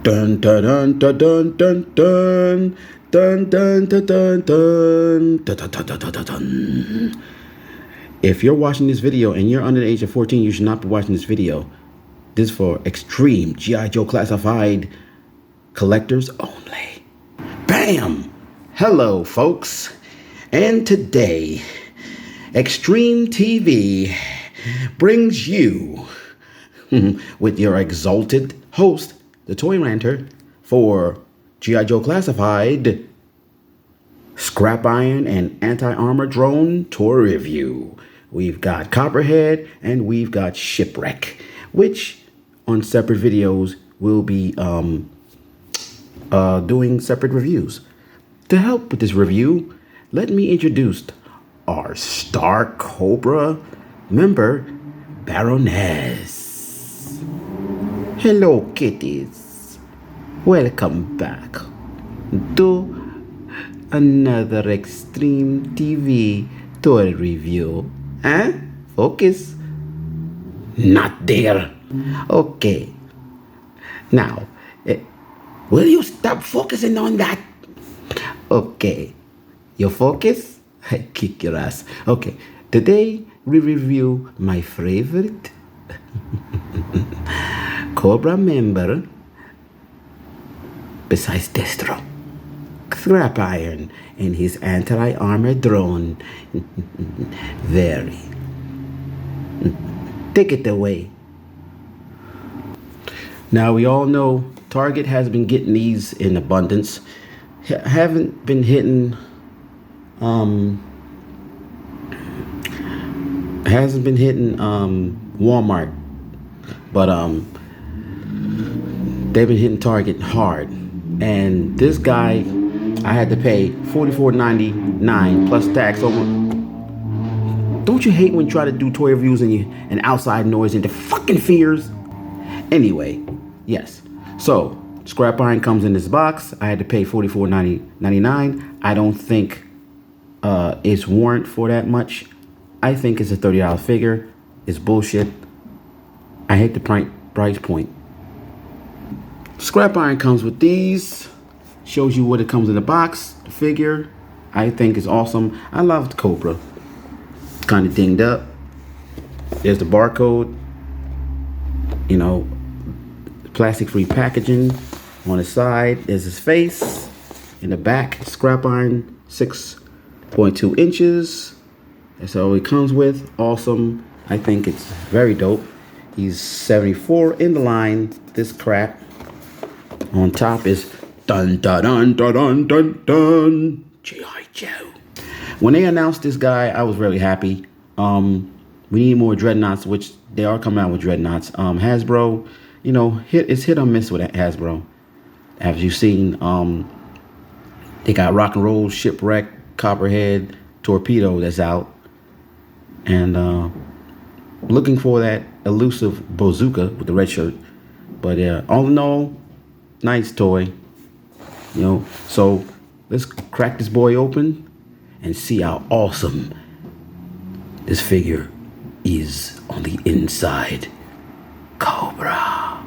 Dun dun dun dun dun dun dun dun dun dun dun dun dun dun dun dun dun dun. If you're watching this video and you're under the age of 14, you should not be watching this video. This is for extreme G.I. Joe Classified collectors only. Bam! Hello, folks. And today, XTREME TV brings you, with your exalted host, the Toy Ranter, for G.I. Joe Classified Scrap Iron and Anti-Armor Drone Toy Review. We've got Copperhead and we've got Shipwreck, which on separate videos will be doing separate reviews. To help with this review, let me introduce our Star Cobra member, Baroness. Hello, kitties. Welcome back to another XTREME TV toy review. Huh? Focus. Not there. Okay. Now, will you stop focusing on that? Okay. You focus? I kick your ass. Okay. Today, we review my favorite Cobra member besides Destro, Scrap Iron, and his anti-armor drone. Very. Take it away. Now, we all know Target has been getting these in abundance. Haven't been hitting, hasn't been hitting Walmart, but they've been hitting Target hard. And this guy, I had to pay $44.99 plus tax over. Don't you hate when you try to do toy reviews and outside noise into fucking fears? Anyway, yes. So, Scrap Iron comes in this box. I had to pay $44.99. I don't think it's warrant for that much. I think it's a $30 figure. It's bullshit. I hate the price point. Scrap Iron comes with these. Shows you what it comes in the box. The figure, I think, is awesome. I love the Cobra. Kind of dinged up. There's the barcode. You know, plastic-free packaging. On the side, there's his face. In the back, Scrap Iron, 6.2 inches. That's all it comes with. Awesome. I think it's very dope. He's 74 in the line. This crap. On top is dun dun dun dun dun dun dun G.I. Joe. When they announced this guy, I was really happy. We need more Dreadnoughts, which they are coming out with Dreadnoughts. Hasbro, you know, it's hit or miss with Hasbro. As you've seen, they got Rock and Roll, Shipwreck, Copperhead, Torpedo that's out. And looking for that elusive Bazooka with the red shirt. But all in all, nice toy. You know, so let's crack this boy open and see how awesome this figure is on the inside. Cobra.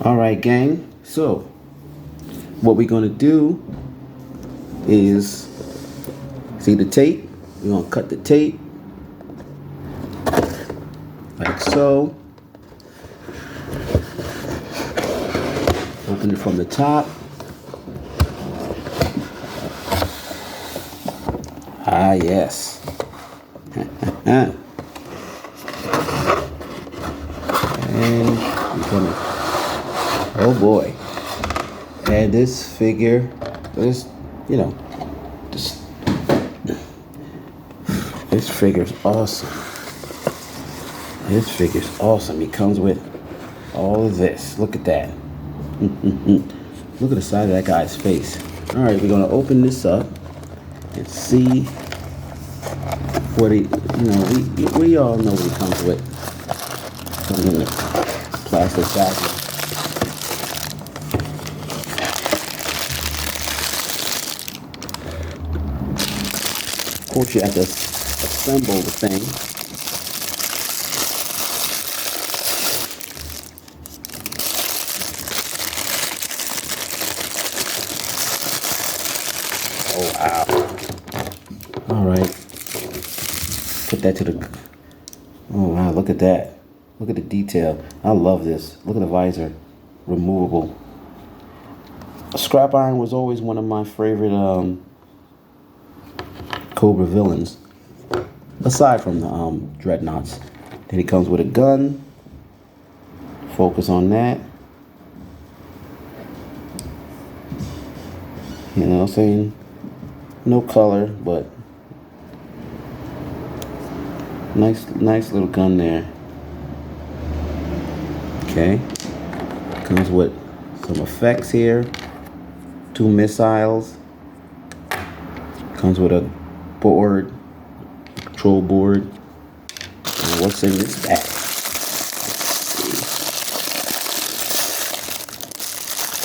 All right, gang. So what we're gonna do is, see the tape? We're gonna cut the tape like so. Open it from the top. Ah, yes. And we're gonna, oh boy. And this figure, this, you know, this figure's awesome. This figure's awesome. He comes with all of this. Look at that. Look at the side of that guy's face. All right, we're gonna open this up and see what he, you know, we all know what he comes with. Comes in the plastic package. Of course, you have to assemble the thing. All right. Put that to the... Oh, wow, look at that. Look at the detail. I love this. Look at the visor. Removable. Scrap iron was always one of my favorite Cobra villains. Aside from the dreadnoughts. Then he comes with a gun. Focus on that. You know what I'm saying? No color, but nice little gun there. Okay. Comes with some effects here. 2 missiles. Comes with a board, control board. And what's in this bag?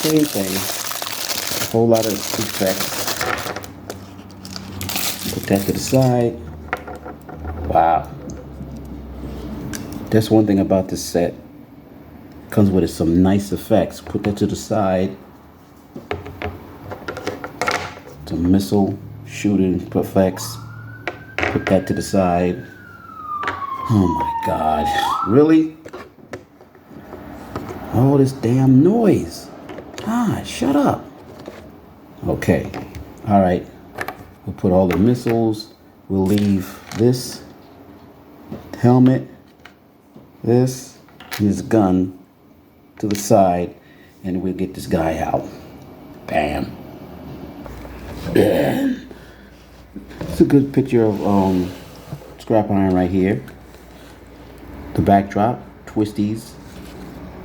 Same thing. A whole lot of effects. Put that to the side. Wow. That's one thing about this set. Comes with some nice effects. Put that to the side. Some missile shooting effects. Put that to the side. Oh my God. Really? All this damn noise. God, shut up. Okay. All right. We'll put all the missiles. We'll leave this helmet, this, and this gun to the side, and we'll get this guy out. Bam. Yeah. It's a good picture of scrap iron right here. The backdrop, twisties.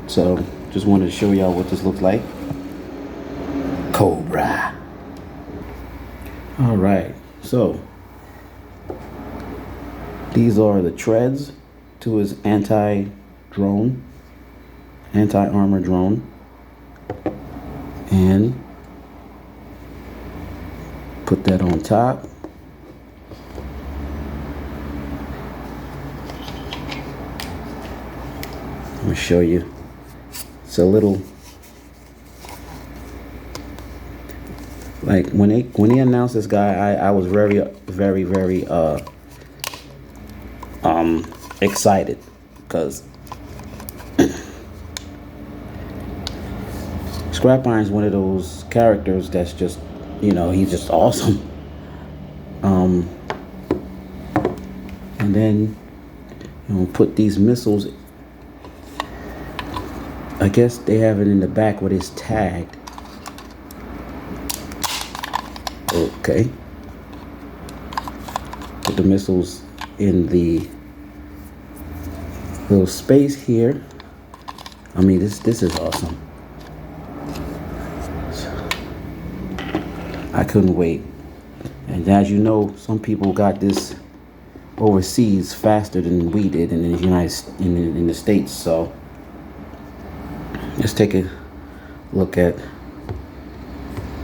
So just wanted to show y'all what this looks like. Cobra. All right, so these are the treads to his anti-armor drone, and put that on top. Let me show you. It's a little, like when he announced this guy, I was very excited, because Scrap Iron is one of those characters that's just, you know, he's just awesome. And then, you know, put these missiles. I guess they have it in the back where it's tagged. Okay. Put the missiles in the little space here. I mean, this is awesome. I couldn't wait. And as you know, some people got this overseas faster than we did in the in the States. So let's take a look at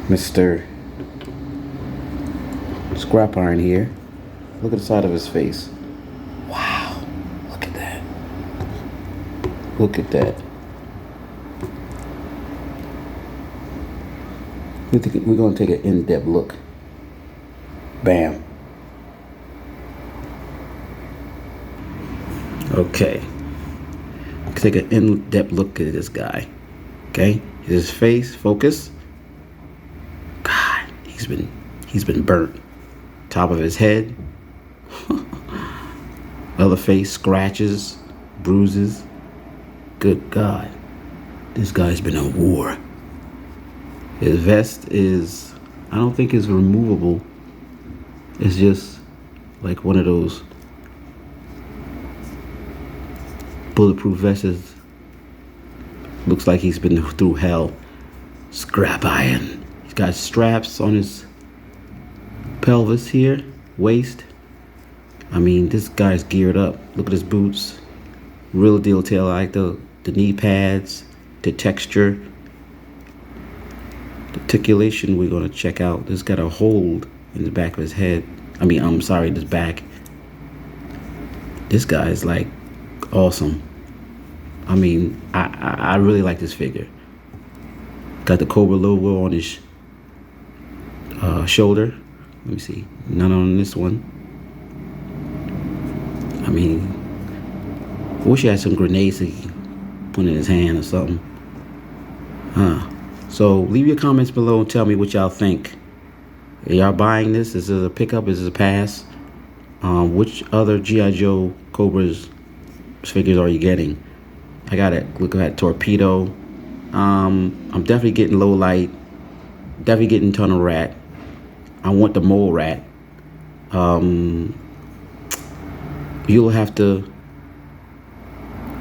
Mr. Scrap Iron here. Look at the side of his face. Wow, look at that. Look at that. We're going to take an in-depth look. Bam. Okay. Take an in-depth look at this guy. Okay, his face, focus. God, he's been burnt. Top of his head. Other face, scratches, bruises. Good God, this guy's been in war. His vest is, I don't think it's removable. It's just like one of those bulletproof vests. Looks like he's been through hell. Scrap Iron. He's got straps on his pelvis here, waist. I mean, this guy's geared up. Look at his boots. Real detail. I like the knee pads, the texture. The articulation we're going to check out. This got a hold in the back of his head. I mean, I'm sorry, this back. This guy is like awesome. I mean, I really like this figure. Got the Cobra logo on his shoulder. Let me see. None on this one. I mean, I wish he had some grenades he could put in his hand or something. So leave your comments below and tell me what y'all think. Are y'all buying this? Is it a pickup? Is it a pass? Which other G.I. Joe Cobras figures are you getting? I gotta look at Torpedo. I'm definitely getting Low Light. Definitely getting Tunnel Rat. I want the Mole Rat. You'll have to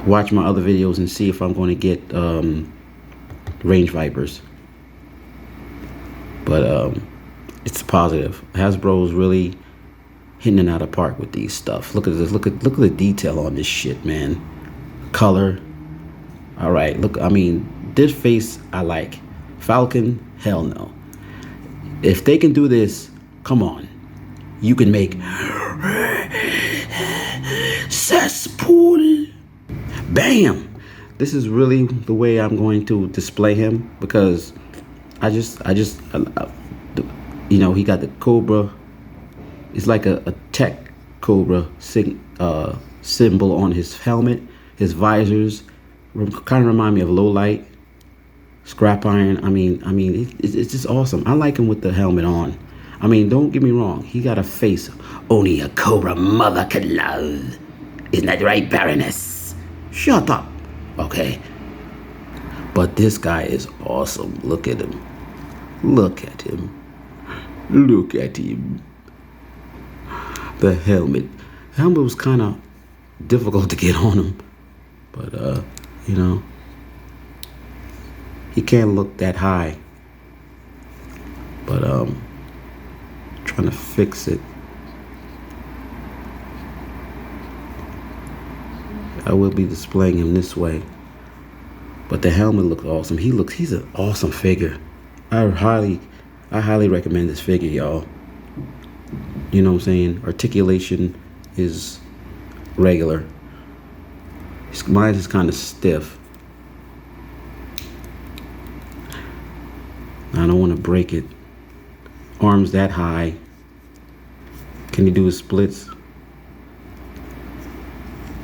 watch my other videos and see if I'm going to get Range Vipers. But it's positive. Hasbro's really hitting it out of the park with these stuff. Look at this. Look at the detail on this shit, man. Color. All right. Look. I mean, this face I like. Falcon. Hell no. If they can do this, come on. You can make cesspool. Bam. This is really the way I'm going to display him, because I just you know, he got the Cobra. It's like a tech Cobra symbol on his helmet. His visors kind of remind me of Low Light, Scrap Iron. I mean, it's just awesome. I like him with the helmet on. I mean, don't get me wrong. He got a face only a Cobra mother could love. Isn't that right, Baroness? Shut up. Okay. But this guy is awesome. Look at him. Look at him. Look at him. The helmet. The helmet was kind of difficult to get on him. But, you know, he can't look that high. But, trying to fix it. I will be displaying him this way. But the helmet looks awesome. He's an awesome figure. I highly recommend this figure, y'all. You know what I'm saying? Articulation is regular. Mine is kind of stiff. I don't want to break it. Arms that high. Can he do his splits?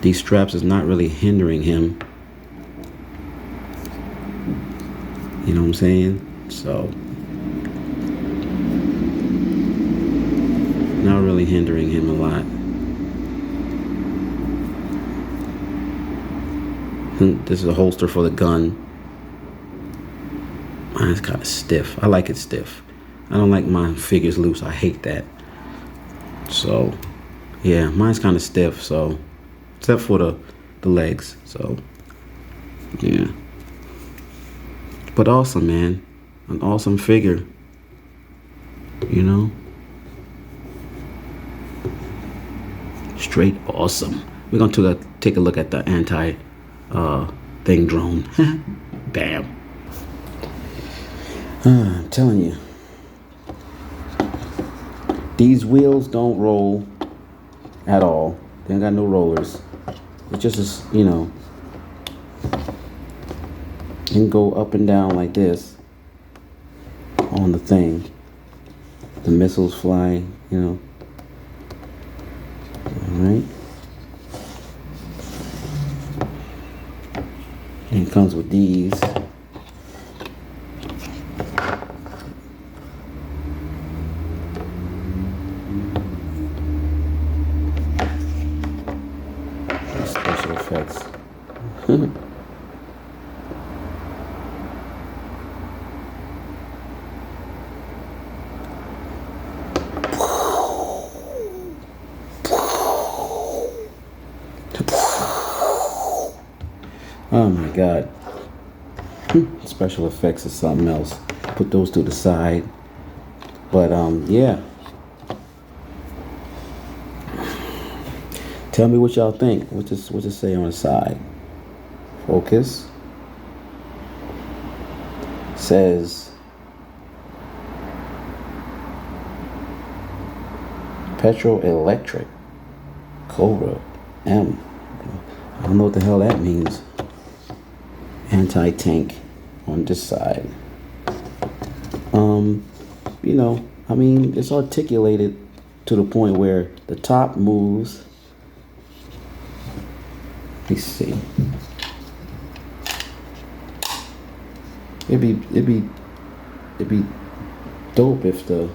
These straps is not really hindering him. You know what I'm saying? So, not really hindering him a lot. This is a holster for the gun. Mine's kind of stiff. I like it stiff. I don't like my figures loose. I hate that. So, yeah, mine's kind of stiff. So, except for the legs. So, yeah. But awesome, man. An awesome figure. You know? Straight awesome. We're going to take a look at the anti-thing drone. Bam. I'm telling you. These wheels don't roll at all. They ain't got no rollers. It just is, you know, can go up and down like this on the thing. The missiles fly, you know. Alright. And it comes with these. Special effects. Oh my God. Special effects is something else. Put those to the side. But yeah. Tell me what y'all think. What's it say on the side? Focus. Says Petrol Electric Cobra M. I don't know what the hell that means. Anti-tank on this side. You know, I mean, it's articulated to the point where the top moves. Let's see. It'd be dope if the,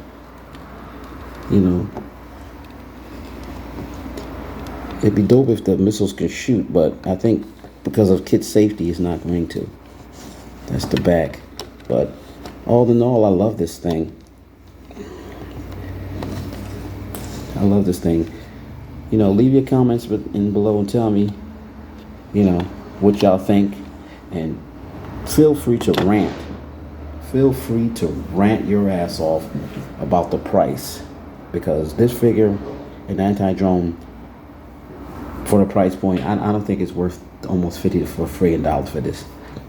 you know, it'd be dope if the missiles could shoot, but I think because of kid safety, it's not going to. That's the back. But all in all, I love this thing. I love this thing. You know, leave your comments in below and tell me, you know, what y'all think, and feel free to rant. Feel free to rant your ass off about the price, because this figure, an anti-drone, for the price point, I don't think it's worth almost $50 for $3 for this.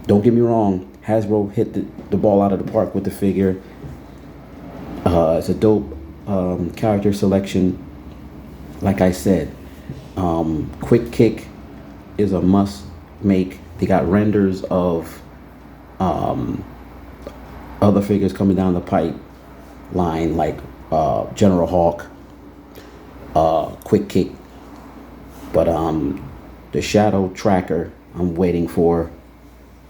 Don't get me wrong, Hasbro hit the ball out of the park with the figure. It's a dope character selection. Like I said, Quick Kick is a must make. They got renders of other figures coming down the pipeline, like General Hawk, Quick Kick. But the Shadow Tracker, I'm waiting for.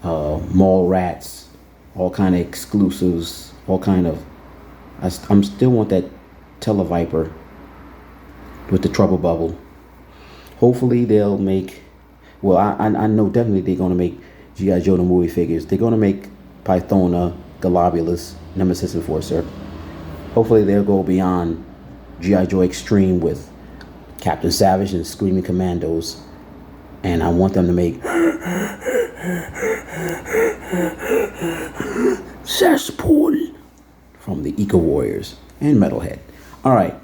Mall Rats, all kind of exclusives, all kind of. I'm still want that Televiper with the trouble bubble. Hopefully they'll make. Well, I know definitely they're gonna make G.I. Joe the movie figures. They're gonna make Pythona, Globulus, Nemesis Enforcer. Hopefully they'll go beyond G.I. Joe Extreme with Captain Savage and Screaming Commandos, and I want them to make Cesspool from the Eco Warriors and Metalhead. Alright,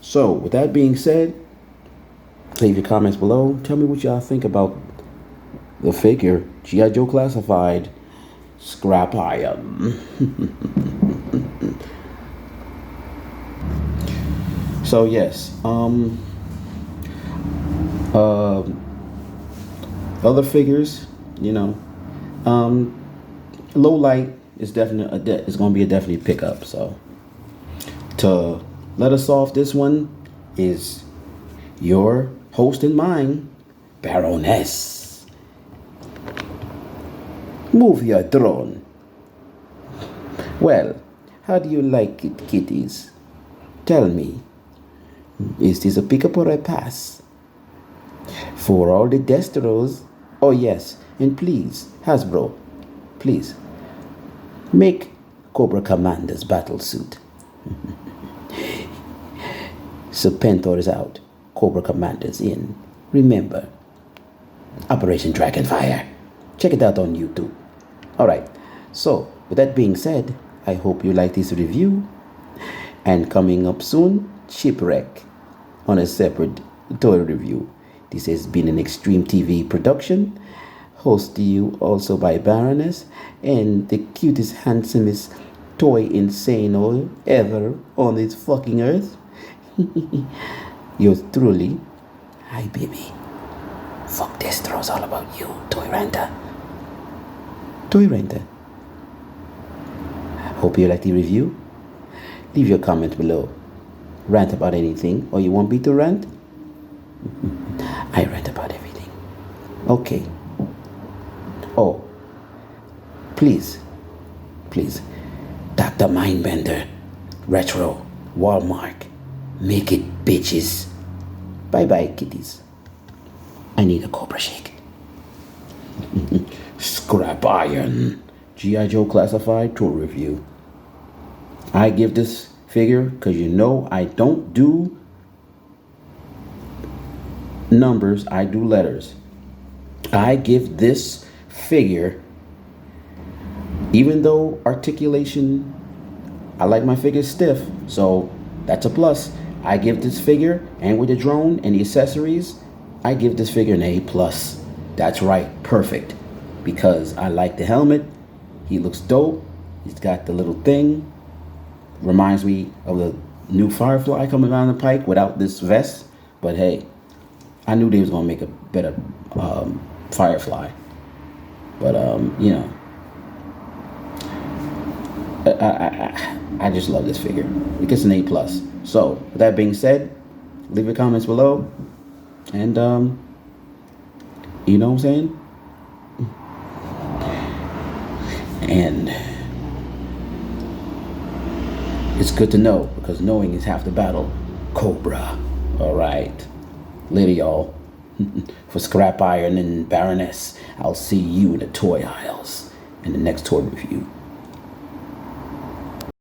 so with that being said, leave your comments below. Tell me what y'all think about the figure G.I. Joe Classified Scrap Iron. So yes, other figures, you know, low light is definitely is going to be a definitely pickup. So to let us off this one is your host and mine, Baroness. Move your throne. Well, how do you like it, kitties? Tell me, is this a pickup or a pass? For all the Destros, oh yes, and please, Hasbro, please, make Cobra Commander's battle suit. Serpentor is out, Cobra Commander's in. Remember, Operation Dragonfire. Check it out on YouTube. Alright, so with that being said, I hope you like this review. And coming up soon, Shipwreck on a separate toy review. This has been an Extreme TV production, hosted to you also by Baroness and the cutest, handsomest toy insano ever on this fucking earth. Yours truly, hi baby. Fuck Destro's all about you, Toy Ranta. Toy Ranta. Hope you like the review. Leave your comment below. Rant about anything, or you want me to rant? I rant about everything. Okay. Oh, please, Dr. Mindbender, Retro, Walmart, make it bitches. Bye-bye, kitties. I need a Cobra shake. Scrap Iron, G.I. Joe Classified tour review. I give this figure, because you know I don't do numbers, I do letters. I give this figure, even though articulation, I like my figures stiff, so that's a plus. I give this figure, and with the drone and the accessories, I give this figure an A+. That's right, perfect. Because I like the helmet, he looks dope, he's got the little thing, reminds me of the new Firefly coming down the pike without this vest, but hey, I knew they was gonna make a better Firefly, but you know, I just love this figure. It gets an A plus. So with that being said, leave your comments below, and you know what I'm saying. And it's good to know, because knowing is half the battle. Cobra. All right. Later, y'all. For Scrap Iron and Baroness, I'll see you in the toy aisles in the next toy review.